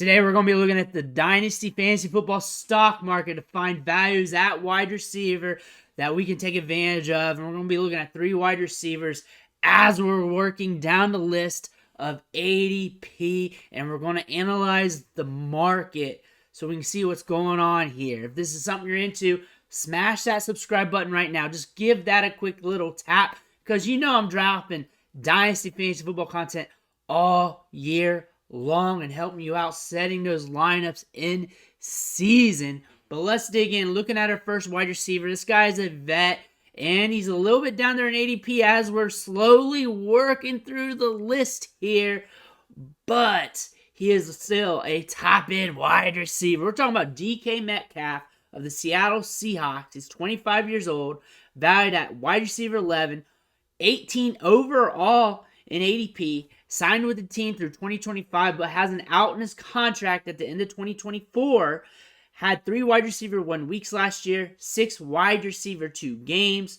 Today we're going to be looking at the Dynasty Fantasy Football stock market to find values at wide receiver that we can take advantage of. And we're going to be looking at 3 wide receivers as we're working down the list of ADP. And we're going to analyze the market so we can see what's going on here. If this is something you're into, smash that subscribe button right now. Just give that a quick little tap because you know I'm dropping Dynasty Fantasy Football content all year long and helping you out setting those lineups in season. But let's dig in. Looking at our first wide receiver, this guy's a vet and he's a little bit down there in ADP as we're slowly working through the list here, but he is still a top end wide receiver. We're talking about DK Metcalf of the Seattle Seahawks. He's 25 years old, valued at wide receiver 11, 18 overall in ADP, signed with the team through 2025, but has an out in his contract at the end of 2024. Had 3 wide receiver 1 weeks last year, 6 wide receiver 2 games,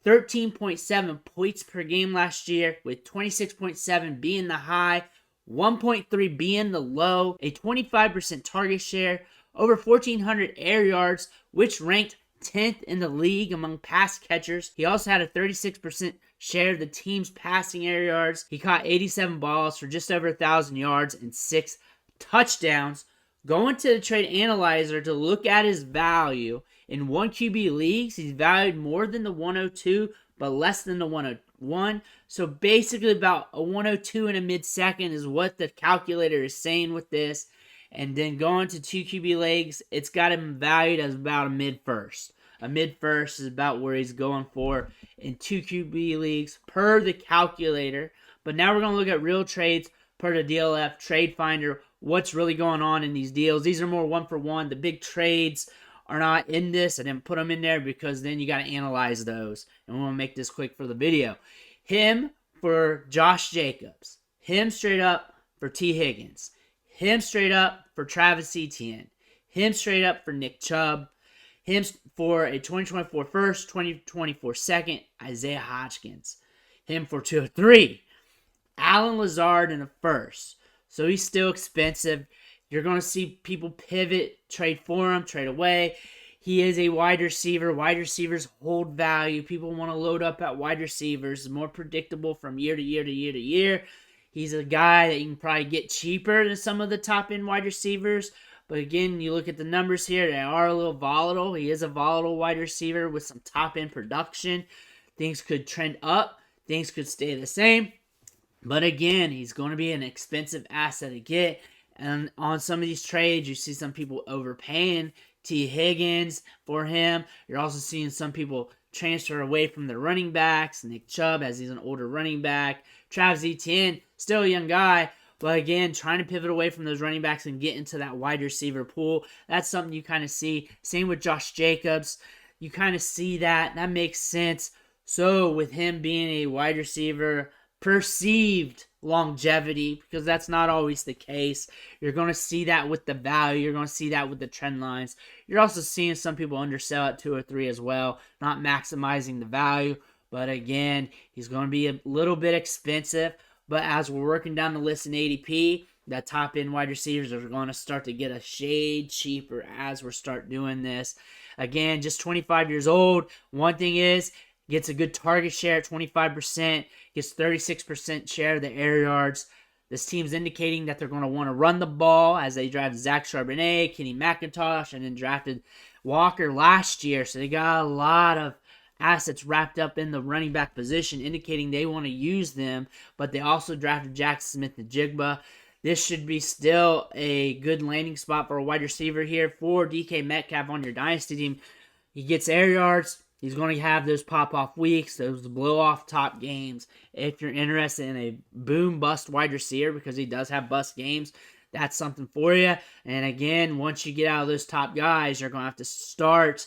13.7 points per game last year, with 26.7 being the high, 1.3 being the low, a 25% target share, over 1,400 air yards, which ranked 10th in the league among pass catchers. He also had a 36% share of the team's passing air yards. He caught 87 balls for just over 1,000 yards and 6 touchdowns. Going to the trade analyzer to look at his value in 1 QB leagues, he's valued more than the 102, but less than the 101. So basically about a 102 and a mid-second is what the calculator is saying with this. And then going to 2 QB leagues, it's got him valued as about a mid-first. A mid-first is about where he's going for in 2 QB leagues per the calculator. But now we're going to look at real trades per the DLF Trade Finder. What's really going on in these deals? These are more one-for-one. The big trades are not in this. I didn't put them in there because then you got to analyze those. And we want to make this quick for the video. Him for Josh Jacobs. Him straight up for T. Higgins. Him straight up for Travis Etienne. Him straight up for Nick Chubb. Him for a 2024 first, 2024 second, Isaiah Hodgins. Him for 2 or 3, Allen Lazard in a first. So he's still expensive. You're going to see people pivot, trade for him, trade away. He is a wide receiver. Wide receivers hold value. People want to load up at wide receivers. It's more predictable from year to year to year to year. He's a guy that you can probably get cheaper than some of the top-end wide receivers. But again, you look at the numbers here, they are a little volatile. He is a volatile wide receiver with some top-end production. Things could trend up. Things could stay the same. But again, he's going to be an expensive asset to get. And on some of these trades, you see some people overpaying T. Higgins for him. You're also seeing some people transfer away from the running backs. Nick Chubb, as he's an older running back. Travis Etienne, still a young guy. But again, trying to pivot away from those running backs and get into that wide receiver pool. That's something you kind of see. Same with Josh Jacobs. You kind of see that. That makes sense. So with him being a wide receiver, perceived longevity, because that's not always the case. You're going to see that with the value. You're going to see that with the trend lines. You're also seeing some people undersell at 2 or 3 as well, not maximizing the value. But again, he's going to be a little bit expensive. But as we're working down the list in ADP, that top-end wide receivers are going to start to get a shade cheaper as we start doing this. Again, just 25 years old. One thing is, gets a good target share at 25%, gets 36% share of the air yards. This team's indicating that they're going to want to run the ball as they drafted Zach Charbonnet, Kenny McIntosh, and then drafted Walker last year. So they got a lot of assets wrapped up in the running back position, indicating they want to use them, but they also drafted Jackson Smith-Njigba. This should be still a good landing spot for a wide receiver here for DK Metcalf on your Dynasty team. He gets air yards. He's going to have those pop-off weeks, those blow-off top games. If you're interested in a boom-bust wide receiver, because he does have bust games, that's something for you. And again, once you get out of those top guys, you're going to have to start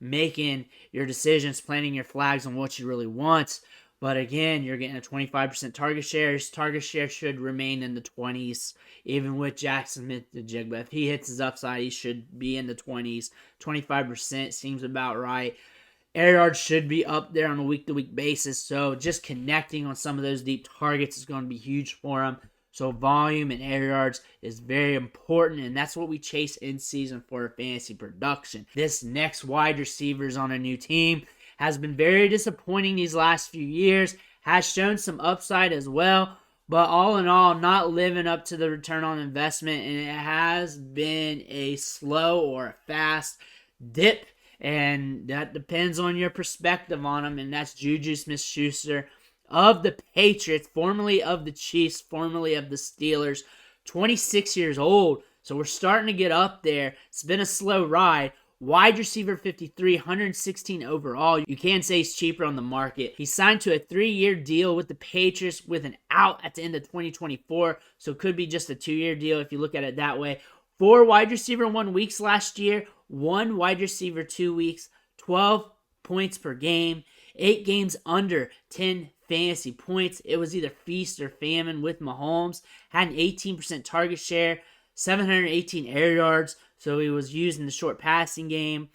making your decisions, planting your flags on what you really want. But again, you're getting a 25% target share. His target share should remain in the 20s, even with Jackson Smith-Njigba. If he hits his upside, he should be in the 20s. 25% seems about right. Air yards should be up there on a week-to-week basis, so just connecting on some of those deep targets is going to be huge for him. So volume and air yards is very important, and that's what we chase in season for fantasy production. This next wide receiver is on a new team. Has been very disappointing these last few years. Has shown some upside as well. But all in all, not living up to the return on investment, and it has been a slow or a fast dip, and that depends on your perspective on him, and that's Juju SmithSchuster of the Patriots, formerly of the Chiefs, formerly of the Steelers, 26 years old, so we're starting to get up there. It's been a slow ride. Wide receiver 53, 116 overall. You can say he's cheaper on the market. He signed to a 3-year deal with the Patriots with an out at the end of 2024. So it could be just a 2-year deal if you look at it that way. 4 wide receiver 1 weeks last year. 1 wide receiver 2 weeks. 12 points per game. 8 games under 10 fantasy points. It was either feast or famine with Mahomes. Had an 18% target share. 718 air yards. So he was used in the short passing game.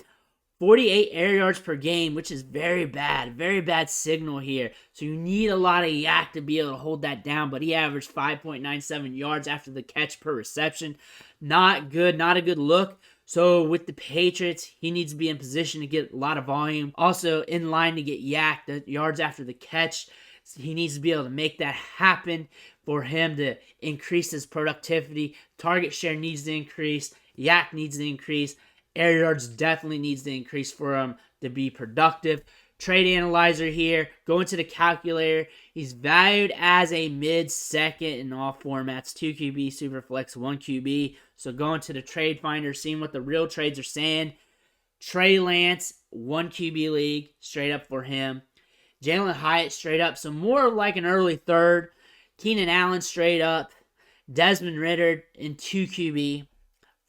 48 air yards per game, which is very bad signal here. So you need a lot of yak to be able to hold that down, but he averaged 5.97 yards after the catch per reception. Not good, not a good look. So with the Patriots, he needs to be in position to get a lot of volume. Also in line to get yak, the yards after the catch. He needs to be able to make that happen for him to increase his productivity. Target share needs to increase. Yak needs to increase. Air yards definitely needs to increase for him to be productive. Trade analyzer here. Going to the calculator. He's valued as a mid-second in all formats. 2 QB, Superflex, 1 QB. So going to the trade finder, seeing what the real trades are saying. Trey Lance, 1 QB league, straight up for him. Jalen Hyatt, straight up. So more like an early third. Keenan Allen, straight up. Desmond Ridder in 2 QB.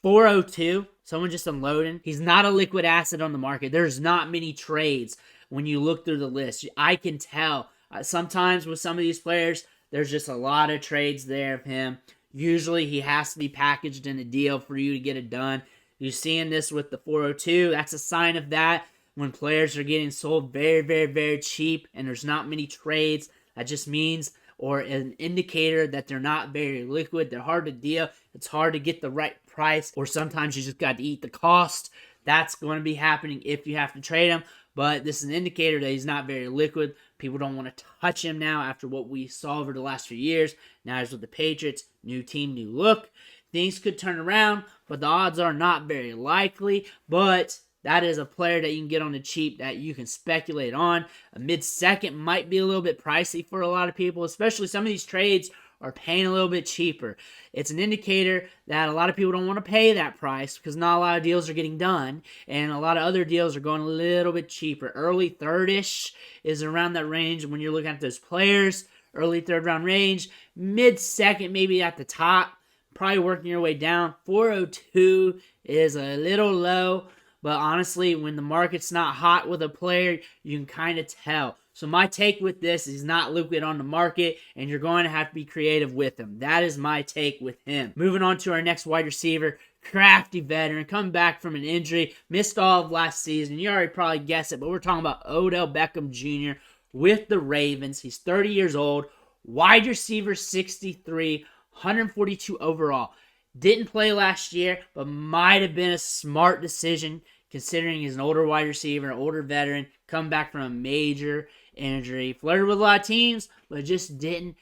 402, someone just unloading. He's not a liquid asset on the market. There's not many trades when you look through the list. I can tell. Sometimes with some of these players, there's just a lot of trades there of him. Usually he has to be packaged in a deal for you to get it done. You're seeing this with the 402. That's a sign of that. When players are getting sold very cheap and there's not many trades, that just means or an indicator that they're not very liquid. They're hard to deal. It's hard to get the right price, or sometimes you just got to eat the cost. That's going to be happening if you have to trade him, but this is an indicator that he's not very liquid. People don't want to touch him now after what we saw over the last few years. Now he's with the Patriots. New team, new look. Things could turn around, but the odds are not very likely, but that is a player that you can get on the cheap that you can speculate on. A mid-second might be a little bit pricey for a lot of people, especially some of these trades are paying a little bit cheaper. It's an indicator that a lot of people don't want to pay that price because not a lot of deals are getting done, and a lot of other deals are going a little bit cheaper. Early third-ish is around that range when you're looking at those players. Early third-round range. Mid-second maybe at the top. Probably working your way down. 402 is a little low. But honestly, when the market's not hot with a player, you can kind of tell. So my take with this is he's not liquid on the market, and you're going to have to be creative with him. That is my take with him. Moving on to our next wide receiver, crafty veteran, coming back from an injury, missed all of last season. You already probably guessed it, but we're talking about Odell Beckham Jr. with the Ravens. He's 30 years old, wide receiver 63, 142 overall. Didn't play last year, but might have been a smart decision considering he's an older wide receiver, an older veteran, come back from a major injury. Flirted with a lot of teams, but it just didn't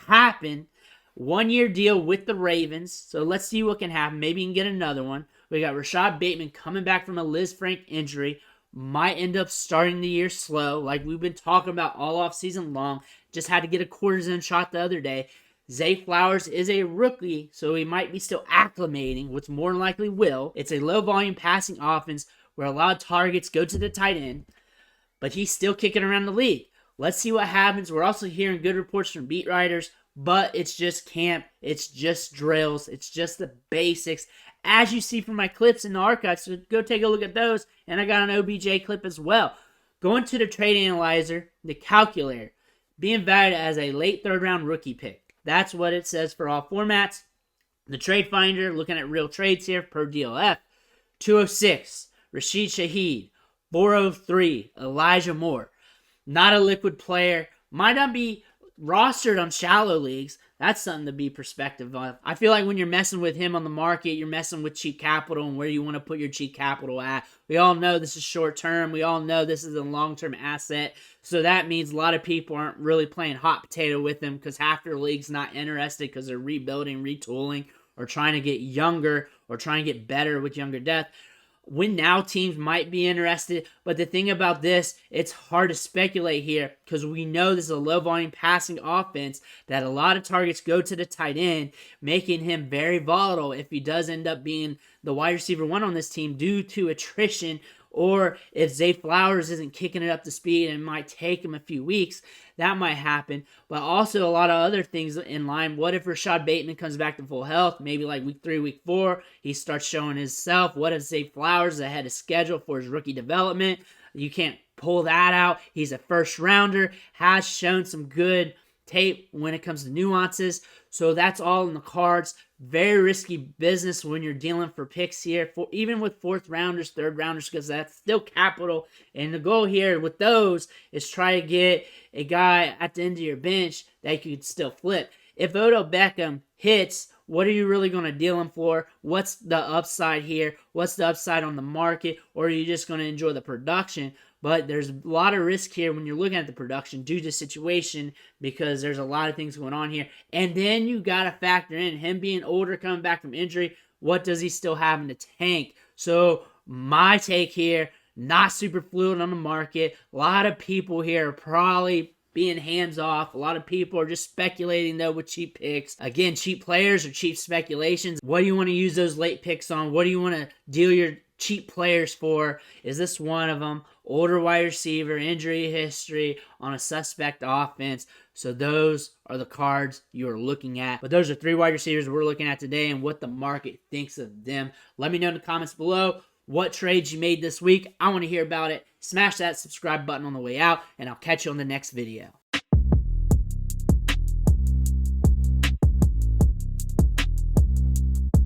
happen. 1-year deal with the Ravens, so let's see what can happen. Maybe you can get another one. We got Rashad Bateman coming back from a Liz Frank injury. Might end up starting the year slow, like we've been talking about all off season long. Just had to get a cortisone shot the other day. Zay Flowers is a rookie, so he might be still acclimating, which more than likely will. It's a low-volume passing offense where a lot of targets go to the tight end, but he's still kicking around the league. Let's see what happens. We're also hearing good reports from beat writers, but it's just camp. It's just drills. It's just the basics. As you see from my clips in the archives, so go take a look at those, and I got an OBJ clip as well. Going to the trade analyzer, the calculator, being valued as a late third-round rookie pick. That's what it says for all formats. The trade finder, looking at real trades here per DLF, 206, Rashid Shaheed, 403, Elijah Moore. Not a liquid player. Might not be rostered on shallow leagues. That's something to be perspective of. I feel like when you're messing with him on the market, you're messing with cheap capital and where you want to put your cheap capital at. We all know this is short term. We all know this is a long-term asset. So that means a lot of people aren't really playing hot potato with him because half their league's not interested because they're rebuilding, retooling, or trying to get younger or trying to get better with younger depth. Win now teams might be interested, but the thing about this, it's hard to speculate here because we know this is a low volume passing offense that a lot of targets go to the tight end, making him very volatile if he does end up being the wide receiver one on this team due to attrition, or if Zay Flowers isn't kicking it up to speed and it might take him a few weeks, that might happen. But also a lot of other things in line. What if Rashad Bateman comes back to full health? Maybe like week 3, week 4, he starts showing himself. What if Zay Flowers is ahead of schedule for his rookie development? You can't pull that out. He's a first rounder, has shown some good tape when it comes to nuances. So that's all in the cards. Very risky business when you're dealing for picks here, even with 4th rounders, 3rd rounders, because that's still capital. And the goal here with those is try to get a guy at the end of your bench that you could still flip. If Odell Beckham hits, what are you really going to deal him for? What's the upside here? What's the upside on the market? Or are you just going to enjoy the production? But there's a lot of risk here when you're looking at the production due to situation because there's a lot of things going on here. And then you got to factor in him being older, coming back from injury. What does he still have in the tank? So my take here, not super fluid on the market. A lot of people here are probably being hands off. A lot of people are just speculating though with cheap picks. Again, cheap players or cheap speculations. What do you want to use those late picks on? What do you want to deal your cheap players for? Is this one of them? Older wide receiver, injury history on a suspect offense. So those are the cards you're looking at. But those are 3 wide receivers we're looking at today and what the market thinks of them. Let me know in the comments below what trades you made this week. I want to hear about it. Smash that subscribe button on the way out, and I'll catch you on the next video.